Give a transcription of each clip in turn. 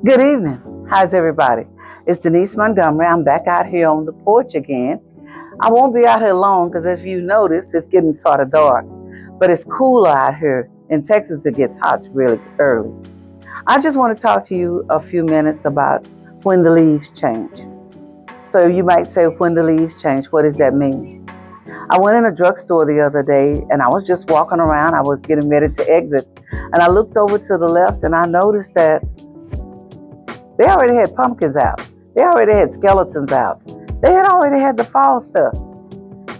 Good evening. How's everybody? It's Denise Montgomery. I'm back out here on the porch again. I won't be out here long because if you notice, it's getting sort of dark. But it's cooler out here. In Texas, it gets hot really early. I just want to talk to you a few minutes about when the leaves change. So you might say, when the leaves change, what does that mean? I went in a drugstore the other day and I was just walking around. I was getting ready to exit. And I looked over to the left and I noticed that they already had pumpkins out. They already had skeletons out. They had already had the fall stuff.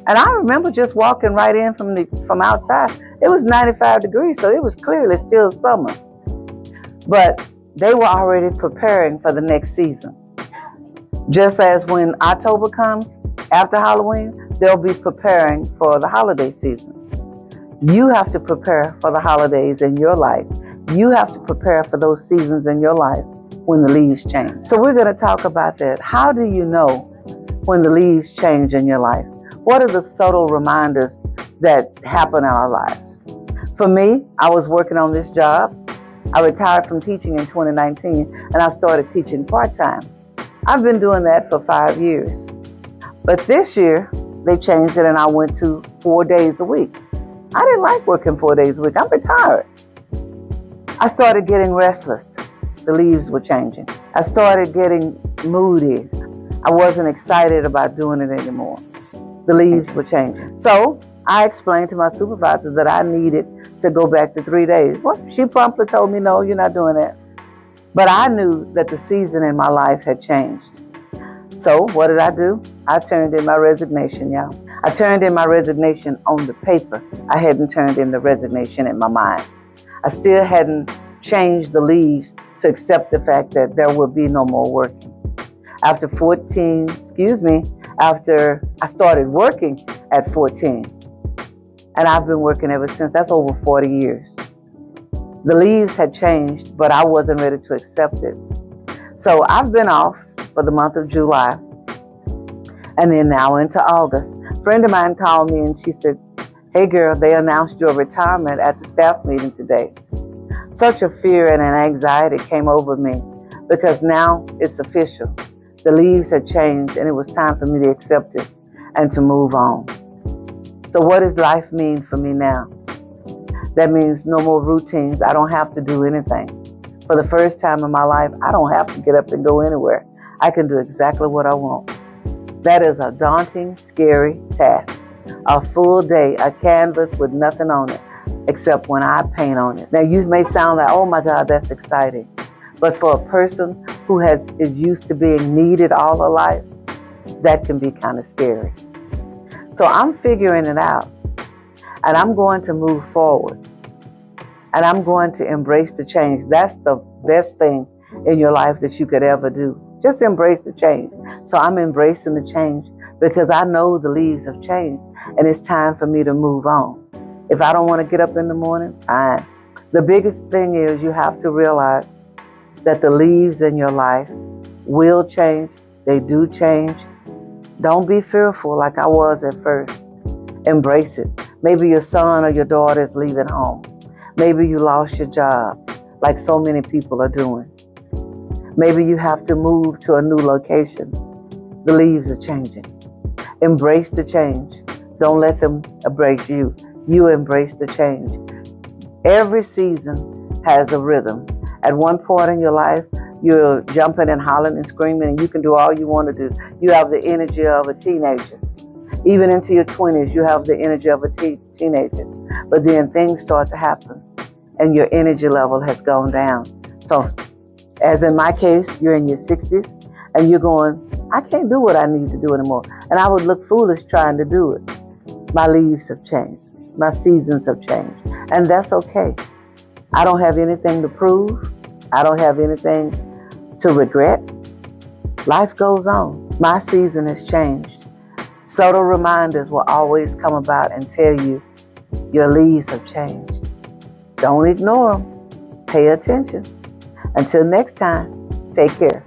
And I remember just walking right in from outside. It was 95 degrees, so it was clearly still summer. But they were already preparing for the next season. Just as when October comes, after Halloween, they'll be preparing for the holiday season. You have to prepare for the holidays in your life. You have to prepare for those seasons in your life when the leaves change. So we're going to talk about that. How do you know when the leaves change in your life? What are the subtle reminders that happen in our lives? For me, I was working on this job. I retired from teaching in 2019 and I started teaching part-time. I've been doing that for 5 years. But this year, they changed it and I went to 4 days a week. I didn't like working 4 days a week. I'm retired. I started getting restless. The leaves were changing. I started getting moody. I wasn't excited about doing it anymore. The leaves were changing. So I explained to my supervisor that I needed to go back to 3 days. Well, she promptly told me, no, you're not doing that. But I knew that the season in my life had changed. So what did I do? I turned in my resignation, y'all. I turned in my resignation on the paper. I hadn't turned in the resignation in my mind. I still hadn't changed the leaves to accept the fact that there will be no more working. After I started working at 14, and I've been working ever since. That's over 40 years. The leaves had changed, but I wasn't ready to accept it. So I've been off for the month of July, and then now into August. A friend of mine called me and she said, hey girl, they announced your retirement at the staff meeting today. Such a fear and an anxiety came over me because now it's official. The leaves had changed and it was time for me to accept it and to move on. So what does life mean for me now? That means no more routines. I don't have to do anything. For the first time in my life, I don't have to get up and go anywhere. I can do exactly what I want. That is a daunting, scary task. A full day, a canvas with nothing on it, except when I paint on it. Now, you may sound like, oh my God, that's exciting. But for a person who is used to being needed all her life, that can be kind of scary. So I'm figuring it out. And I'm going to move forward. And I'm going to embrace the change. That's the best thing in your life that you could ever do. Just embrace the change. So I'm embracing the change because I know the leaves have changed and it's time for me to move on. If I don't want to get up in the morning, fine. The biggest thing is you have to realize that the leaves in your life will change. They do change. Don't be fearful like I was at first. Embrace it. Maybe your son or your daughter is leaving home. Maybe you lost your job like so many people are doing. Maybe you have to move to a new location. The leaves are changing. Embrace the change. Don't let them embrace you. You embrace the change. Every season has a rhythm. At one point in your life, you're jumping and hollering and screaming and you can do all you want to do. You have the energy of a teenager. Even into your 20s, you have the energy of a teenager. But then things start to happen and your energy level has gone down. So, as in my case, you're in your 60s and you're going, I can't do what I need to do anymore. And I would look foolish trying to do it. My leaves have changed. My seasons have changed. And that's okay. I don't have anything to prove. I don't have anything to regret. Life goes on. My season has changed. Subtle reminders will always come about and tell you your leaves have changed. Don't ignore them. Pay attention. Until next time, take care.